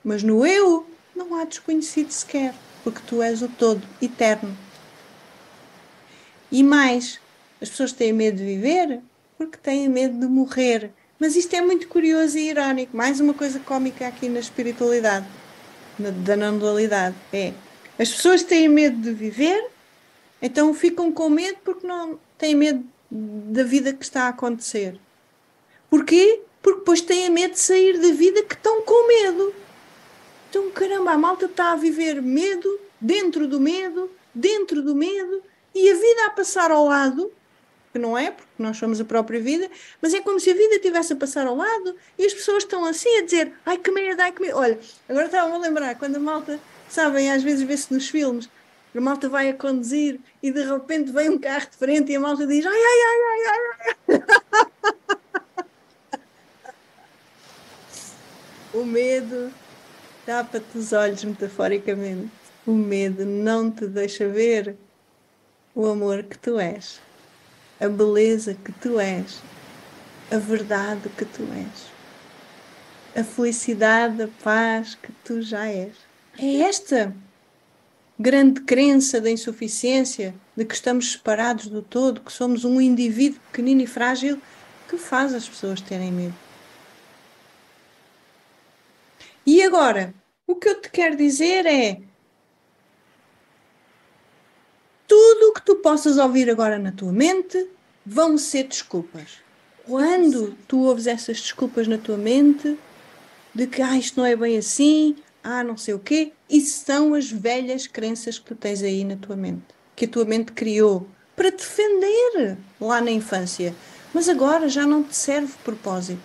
Mas no eu não há desconhecido sequer, porque tu és o todo, eterno. E mais, as pessoas têm medo de viver porque têm medo de morrer. Mas isto é muito curioso e irónico. Mais uma coisa cómica aqui na espiritualidade, da não-dualidade, é as pessoas têm medo de viver, então ficam com medo porque não têm medo da vida que está a acontecer. Porquê? Porque depois têm medo de sair da vida que estão com medo. Então, caramba, a malta está a viver medo, dentro do medo, e a vida a passar ao lado, que não é, porque nós somos a própria vida, mas é como se a vida estivesse a passar ao lado e as pessoas estão assim a dizer, ai que medo, ai que medo. Olha, agora estava-me a lembrar, quando a malta, sabem, às vezes vê-se nos filmes, a malta vai a conduzir e de repente vem um carro de frente e a malta diz, ai, ai, ai, ai, ai. O medo tapa-te os olhos, metaforicamente. O medo não te deixa ver o amor que tu és, a beleza que tu és, a verdade que tu és, a felicidade, a paz que tu já és. É esta grande crença da insuficiência, de que estamos separados do todo, que somos um indivíduo pequenino e frágil, que faz as pessoas terem medo. E agora, o que eu te quero dizer é: tudo o que tu possas ouvir agora na tua mente vão ser desculpas. Quando tu ouves essas desculpas na tua mente, de que isto não é bem assim, não sei o quê, isso são as velhas crenças que tu tens aí na tua mente, que a tua mente criou para te defender lá na infância, mas agora já não te serve de propósito.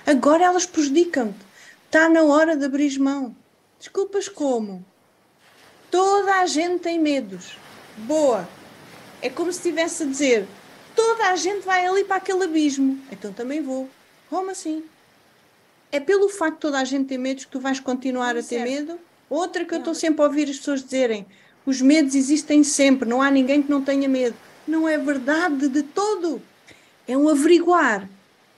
Agora elas prejudicam-te. Está na hora de abrir mão. Desculpas como? Toda a gente tem medos. Boa. É como se estivesse a dizer, toda a gente vai ali para aquele abismo, então também vou. Como assim? É pelo facto de toda a gente ter medos que tu vais continuar a ter medo? Outra que eu estou sempre a ouvir as pessoas dizerem, os medos existem sempre, não há ninguém que não tenha medo. Não é verdade de todo. É um averiguar.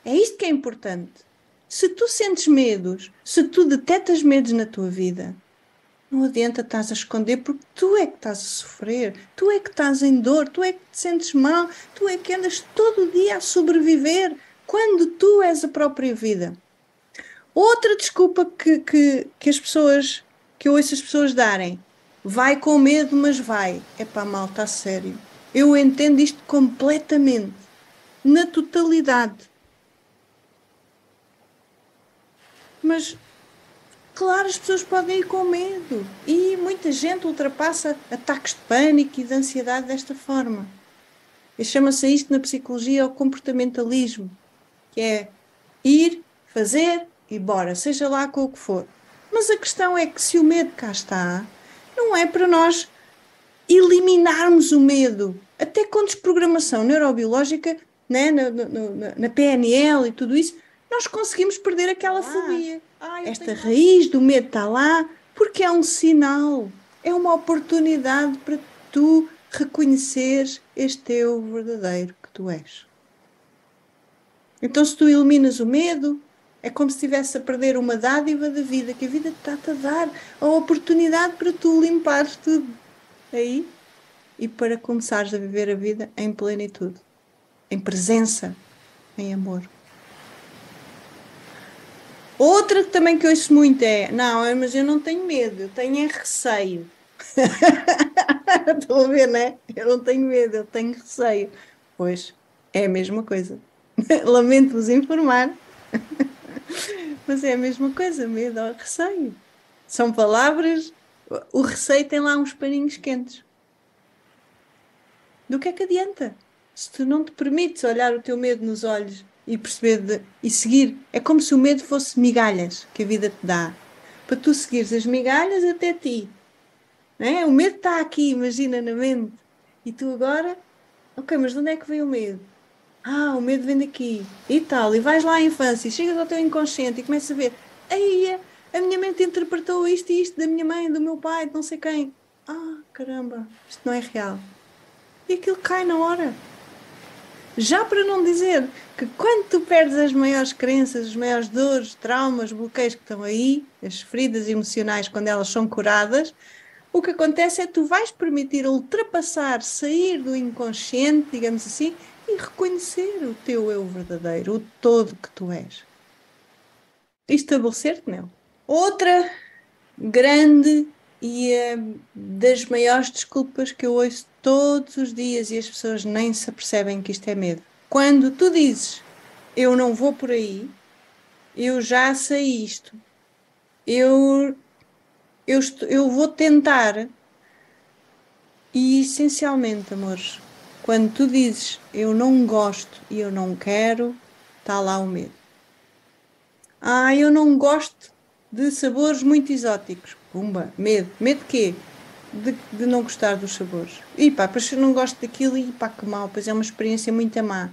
É isto que é importante. Se tu sentes medos, se tu detectas medos na tua vida, não adianta estás a esconder, porque tu é que estás a sofrer, tu é que estás em dor, tu é que te sentes mal, tu é que andas todo o dia a sobreviver, quando tu és a própria vida. Outra desculpa que as pessoas, que eu ouço as pessoas darem, vai com medo, mas vai. Epá, malta, a sério. Eu entendo isto completamente, na totalidade. Mas, claro, as pessoas podem ir com medo. E muita gente ultrapassa ataques de pânico e de ansiedade desta forma. E chama-se isto na psicologia o comportamentalismo, que é ir, fazer e bora, seja lá com o que for. Mas a questão é que se o medo cá está, não é para nós eliminarmos o medo. Até com desprogramação neurobiológica, né, na PNL e tudo isso, nós conseguimos perder aquela fobia. Esta raiz do medo está lá porque é um sinal, é uma oportunidade para tu reconheceres este teu verdadeiro que tu és. Então, se tu eliminas o medo, é como se estivesse a perder uma dádiva da vida, que a vida está-te a dar a oportunidade para tu limpares tudo aí e para começares a viver a vida em plenitude, em presença, em amor. Outra também que eu ouço muito é, não, mas eu não tenho medo, eu tenho receio. Estou a ver, né? Eu não tenho medo, eu tenho receio. Pois, é a mesma coisa. Lamento vos informar, mas é a mesma coisa, medo ou receio. São palavras, o receio tem lá uns paninhos quentes. Do que é que adianta? Se tu não te permites olhar o teu medo nos olhos e perceber e seguir, é como se o medo fosse migalhas que a vida te dá, para tu seguires as migalhas até ti. Não é? O medo está aqui, imagina na mente. E tu agora, ok, mas de onde é que veio o medo? O medo vem daqui. E tal. E vais lá à infância, e chegas ao teu inconsciente e começas a ver, aí a minha mente interpretou isto e isto da minha mãe, do meu pai, de não sei quem. Caramba, isto não é real. E aquilo cai na hora. Já para não dizer que quando tu perdes as maiores crenças, as maiores dores, traumas, bloqueios que estão aí, as feridas emocionais, quando elas são curadas, o que acontece é que tu vais permitir ultrapassar, sair do inconsciente, digamos assim, e reconhecer o teu eu verdadeiro, o todo que tu és. E estabelecer-te nele. Outra grande e das maiores desculpas que eu ouço todos os dias e as pessoas nem se apercebem que isto é medo. Quando tu dizes, eu não vou por aí, eu já sei isto, eu vou tentar, e essencialmente, amores, Quando tu dizes eu não gosto e eu não quero, está lá o medo. Eu não gosto de sabores muito exóticos. Pumba, medo. Medo de quê? De não gostar dos sabores. E pá, depois eu não gosto daquilo e pá, que mal, pois é uma experiência muito má.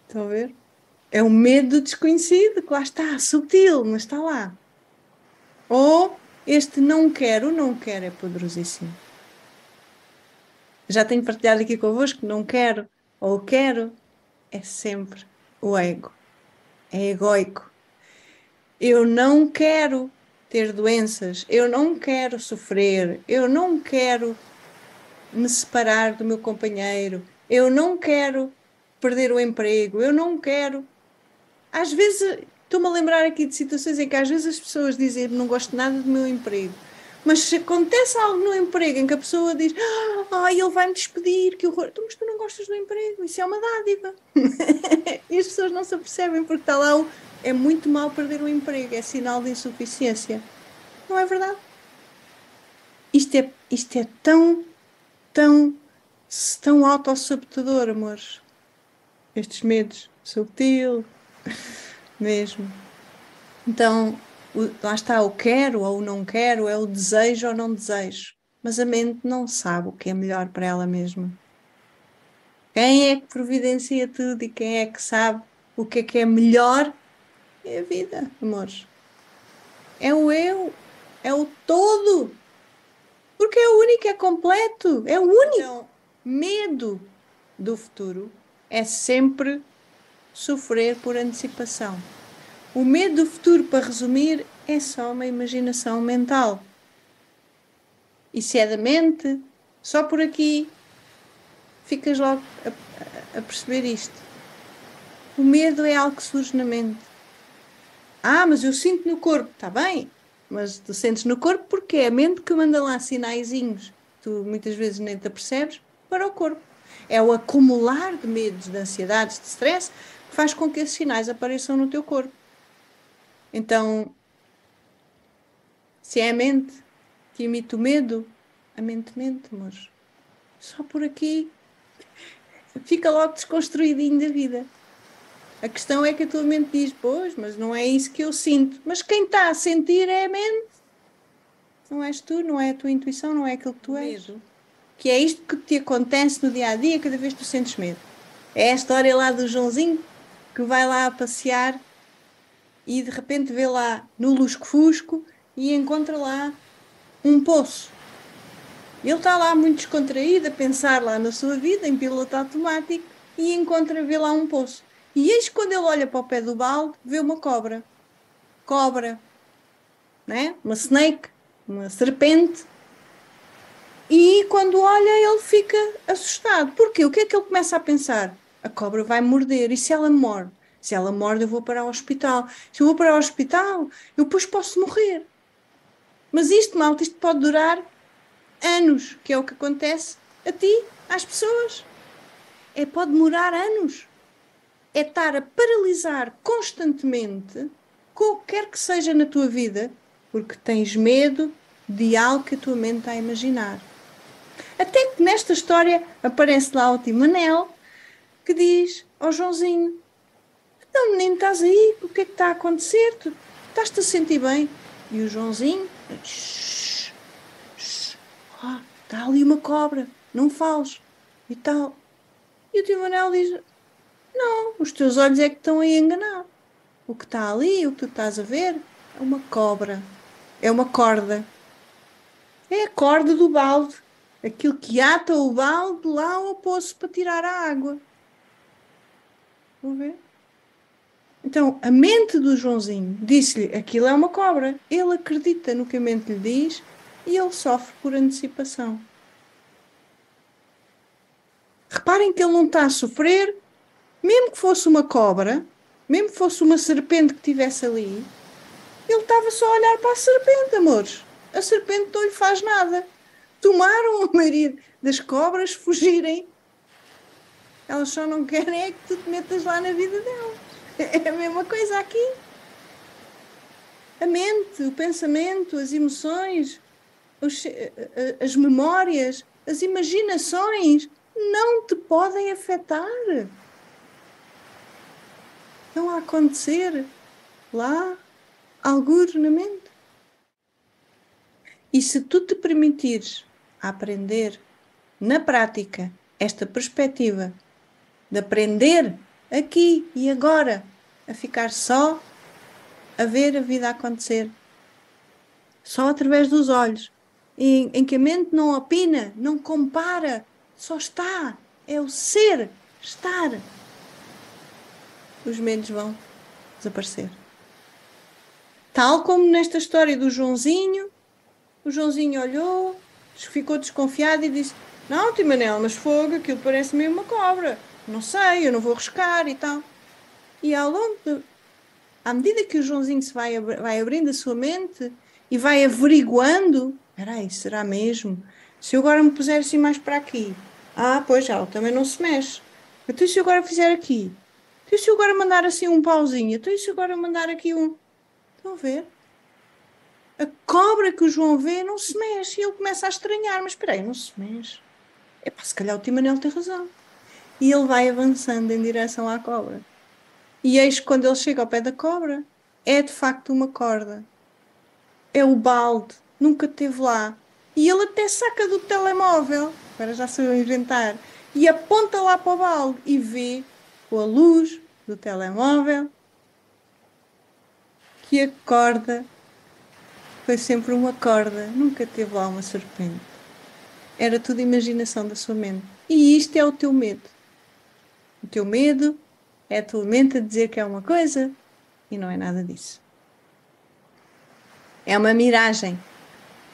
Estão a ver? É o medo do desconhecido, que lá está, subtil, mas está lá. Ou este não quero é poderosíssimo. Já tenho partilhado aqui convosco, não quero ou quero, é sempre o ego. É egoico. Eu não quero ter doenças, eu não quero sofrer, eu não quero me separar do meu companheiro, eu não quero perder o emprego, eu não quero. Às vezes, estou-me a lembrar aqui de situações em que às vezes as pessoas dizem não gosto nada do meu emprego. Mas se acontece algo no emprego em que a pessoa diz ele vai-me despedir, que horror. Então, mas tu não gostas do emprego, isso é uma dádiva. E as pessoas não se apercebem porque está lá é muito mal perder o emprego, é sinal de insuficiência. Não é verdade? Isto é tão, tão autossabotador, amores. Estes medos, subtil, mesmo. Então, lá está o quero ou o não quero, é o desejo ou não desejo. Mas a mente não sabe o que é melhor para ela mesma. Quem é que providencia tudo e quem é que sabe o que é melhor é a vida, amores. É o eu, é o todo. Porque é o único, é completo, é o único. Então, medo do futuro é sempre sofrer por antecipação. O medo do futuro, para resumir, é só uma imaginação mental. E se é da mente, só por aqui ficas logo a perceber isto. O medo é algo que surge na mente. Mas eu sinto no corpo, está bem, mas tu sentes no corpo porque é a mente que manda lá sinaizinhos, tu muitas vezes nem te apercebes, para o corpo. É o acumular de medos, de ansiedades, de stress, que faz com que esses sinais apareçam no teu corpo. Então, se é a mente que emite o medo, a mente mente, mas só por aqui fica logo desconstruidinho da vida. A questão é que a tua mente diz, pois, mas não é isso que eu sinto. Mas quem está a sentir é a mente. Não és tu, não é a tua intuição, não é aquilo que tu és. Medo. Que é isto que te acontece no dia a dia, cada vez que tu sentes medo. É a história lá do Joãozinho que vai lá a passear e de repente vê lá no lusco-fusco e encontra lá um poço. Ele está lá muito descontraído a pensar lá na sua vida, em piloto automático, e vê lá um poço. E eis quando ele olha para o pé do balde, vê uma cobra. Cobra, né? Uma snake, uma serpente. E quando olha, ele fica assustado. Porquê? O que é que ele começa a pensar? A cobra vai morder. E se ela morde? Se ela morde, eu vou para o hospital. Se eu vou para o hospital, eu depois posso morrer. Mas isto, malta, isto pode durar anos, que é o que acontece a ti, às pessoas. Pode demorar anos. É estar a paralisar constantemente, qualquer que seja na tua vida, porque tens medo de algo que a tua mente está a imaginar. Até que nesta história aparece lá o tio Manel, que diz ao Joãozinho, então menino, estás aí, o que é que está a acontecer? Tu estás-te a sentir bem? E o Joãozinho, está ali uma cobra, não fales, e tal. E o tio Manel diz, não, os teus olhos é que estão aí a enganar. O que está ali, o que tu estás a ver, é uma cobra, é uma corda. É a corda do balde, aquilo que ata o balde lá ao poço para tirar a água. Vou ver. Então, a mente do Joãozinho disse-lhe, aquilo é uma cobra. Ele acredita no que a mente lhe diz e ele sofre por antecipação. Reparem que ele não está a sofrer, mesmo que fosse uma cobra, mesmo que fosse uma serpente que estivesse ali, ele estava só a olhar para a serpente, amores. A serpente não lhe faz nada. Tomaram a maioria das cobras fugirem. Elas só não querem é que tu te metas lá na vida delas. É a mesma coisa aqui. A mente, o pensamento, as emoções, as memórias, As imaginações não te podem afetar. Estão a acontecer lá, algures na mente. E se tu te permitires aprender na prática esta perspectiva de aprender aqui e agora a ficar só a ver a vida acontecer, só através dos olhos, em que a mente não opina, não compara, só está, é o ser, estar, os medos vão desaparecer. Tal como nesta história do Joãozinho, o Joãozinho olhou, ficou desconfiado e disse: não, tio Manel, mas fogo, aquilo parece mesmo uma cobra. Não sei, eu não vou arriscar e tal. E à medida que o Joãozinho vai abrindo a sua mente e vai averiguando, espera aí, será mesmo? Se eu agora me puser assim mais para aqui, pois já, também não se mexe. Então e se eu agora fizer aqui? Então e se eu agora mandar assim um pauzinho? Então e se eu agora mandar aqui um... Estão a ver? A cobra que o João vê não se mexe e ele começa a estranhar, mas espera aí, não se mexe. Epá, se calhar o Timanel tem razão. E ele vai avançando em direção à cobra. E eis que quando ele chega ao pé da cobra, é de facto uma corda. É o balde, nunca esteve lá. E ele até saca do telemóvel, agora já sei inventar, e aponta lá para o balde e vê, com a luz do telemóvel, que a corda foi sempre uma corda, nunca teve lá uma serpente. Era tudo imaginação da sua mente. E isto é o teu medo. O teu medo é a tua mente a dizer que é uma coisa e não é nada disso. É uma miragem.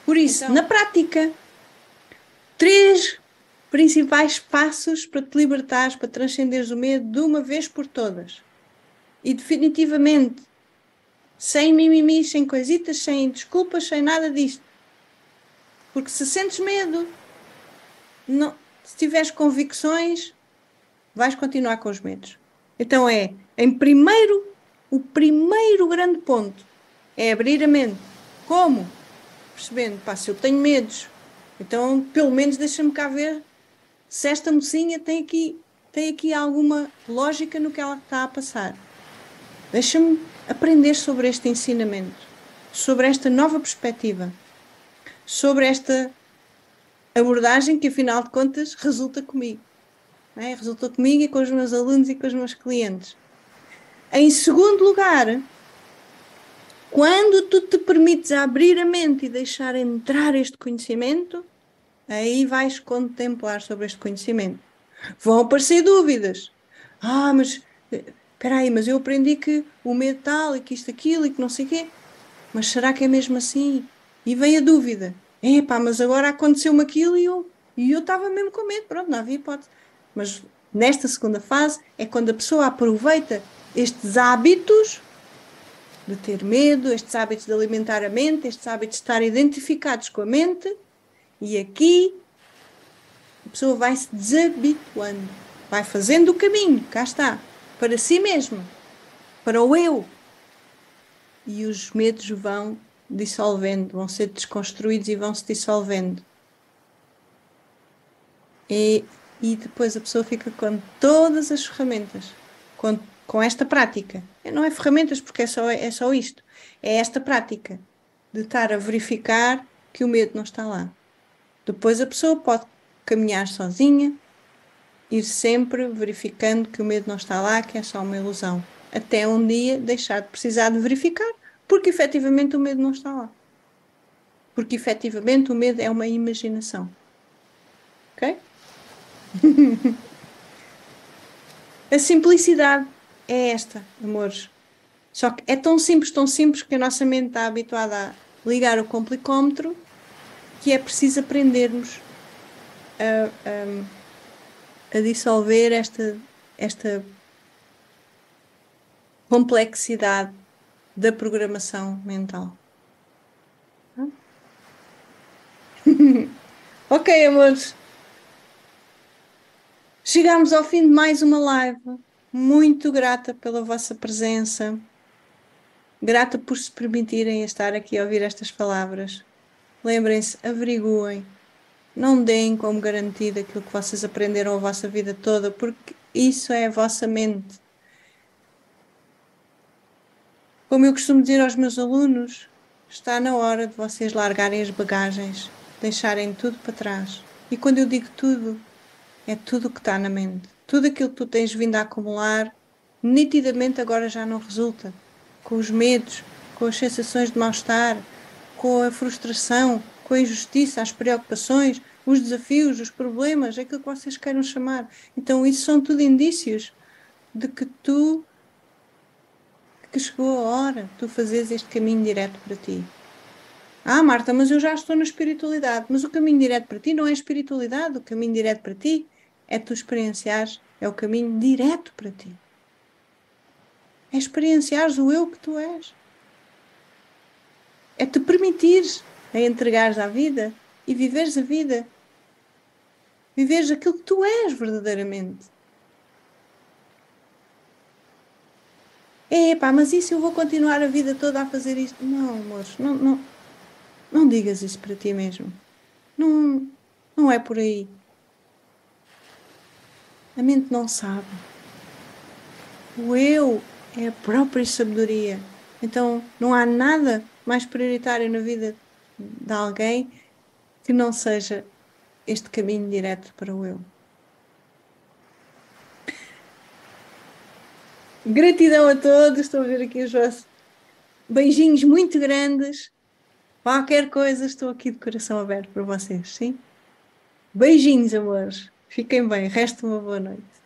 Por isso, então, na prática, 3 principais passos para te libertares, para transcenderes o medo de uma vez por todas. E definitivamente, sem mimimis, sem coisitas, sem desculpas, sem nada disto. Porque se sentes medo, não, se tiveres convicções, vais continuar com os medos. Então o primeiro grande ponto é abrir a mente. Como? Percebendo, se eu tenho medos, então pelo menos deixa-me cá ver se esta mocinha tem aqui alguma lógica no que ela está a passar. Deixa-me aprender sobre este ensinamento, sobre esta nova perspectiva, sobre esta abordagem que, afinal de contas, resulta comigo. Resulta comigo e com os meus alunos e com os meus clientes. Em segundo lugar, quando tu te permites abrir a mente e deixar entrar este conhecimento, aí vais contemplar sobre este conhecimento. Vão aparecer dúvidas. Mas espera aí, mas eu aprendi que o medo tal e que isto, aquilo e que não sei o quê. Mas será que é mesmo assim? E vem a dúvida. Mas agora aconteceu-me aquilo e eu estava mesmo com medo. Pronto, não havia hipótese. Mas nesta segunda fase é quando a pessoa aproveita estes hábitos de ter medo, estes hábitos de alimentar a mente, estes hábitos de estar identificados com a mente, e aqui a pessoa vai se desabituando, vai fazendo o caminho, cá está, para si mesma, para o eu. E os medos vão dissolvendo, vão ser desconstruídos e vão se dissolvendo. E depois a pessoa fica com todas as ferramentas, com esta prática. Não é ferramentas porque é só isto. É esta prática de estar a verificar que o medo não está lá. Depois a pessoa pode caminhar sozinha, ir sempre verificando que o medo não está lá, que é só uma ilusão. Até um dia deixar de precisar de verificar, porque efetivamente o medo não está lá. Porque efetivamente o medo é uma imaginação. Ok? A simplicidade é esta, amores. Só que é tão simples que a nossa mente está habituada a ligar o complicómetro que é preciso aprendermos a dissolver esta complexidade da programação mental. Ok, amores. Chegámos ao fim de mais uma live. Muito grata pela vossa presença. Grata por se permitirem estar aqui a ouvir estas palavras. Lembrem-se, averiguem. Não deem como garantido aquilo que vocês aprenderam a vossa vida toda, porque isso é a vossa mente. Como eu costumo dizer aos meus alunos, está na hora de vocês largarem as bagagens, deixarem tudo para trás. E quando eu digo tudo, é tudo o que está na mente. Tudo aquilo que tu tens vindo a acumular, nitidamente agora já não resulta. Com os medos, com as sensações de mal-estar, com a frustração, com a injustiça, as preocupações, os desafios, os problemas, aquilo que vocês queiram chamar. Então, isso são tudo indícios de que chegou a hora de tu fazeres este caminho direto para ti. Ah, Marta, mas eu já estou na espiritualidade. Mas o caminho direto para ti não é espiritualidade. O caminho direto para ti é tu experienciares, é o caminho direto para ti. É experienciares o eu que tu és. É te permitires a entregares à vida e viveres a vida. Viveres aquilo que tu és verdadeiramente. Epá, mas isso eu vou continuar a vida toda a fazer isto? Não, amores, não digas isso para ti mesmo. Não, não é por aí. A mente não sabe. O eu é a própria sabedoria. Então, não há nada mais prioritário na vida de alguém que não seja este caminho direto para o eu. Gratidão a todos. Estou a ver aqui os vossos beijinhos muito grandes. Qualquer coisa, estou aqui de coração aberto para vocês, sim? Beijinhos, amores. Fiquem bem. Resta uma boa noite.